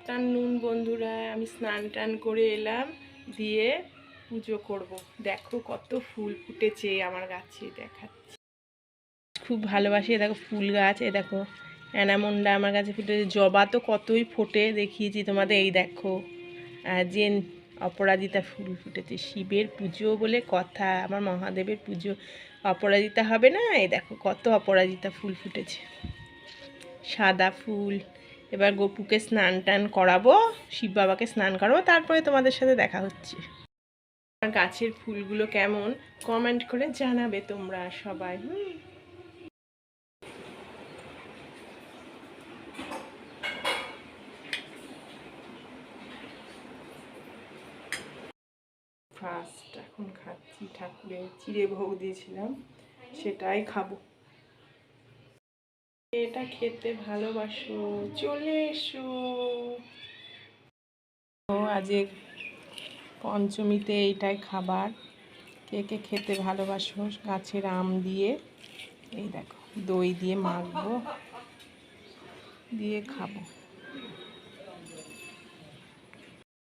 Afternoon বন্ধুরা, আমি স্নান টান করে এলাম, দিয়ে পুজো করব। দেখো কত ফুল ফুটেছে আমার গাছে, দেখাচ্ছি। খুব ভালোবাসি। দেখো ফুল গাছ, এ দেখো অ্যানামন্ডা আমার কাছে ফুটেছে, জবা তো কতই ফোটে, দেখিয়েছি তোমাদের। এই দেখো যে অপরাজিতা ফুল ফুটেছে, শিবের পুজো বলে কথা, আমার মহাদেবের পুজো, অপরাজিতা হবে না? এই দেখো কত অপরাজিতা ফুল ফুটেছে, সাদা ফুল। এবার গপুকে স্নান টান করাবো, শিব বাবাকে স্নান করাবো, তারপরে তোমাদের সাথে দেখা হচ্ছে। আর গাছের ফুলগুলো কেমন কমেন্ট করে জানাবে তোমরা সবাই। ফার্স্ট এখন খাচ্ছি, ঠাকুরের চিড়ে ভোগ দিয়েছিলাম, সেটাই খাবো। এটা খেতে ভালোবাসো, চলে এসো। আজ পঞ্চমীতে এইটাই খাবার। কে কে খেতে ভালোবাসো? গাছের আম দিয়ে, এই দেখো দই দিয়ে মাখবো, দিয়ে খাবো।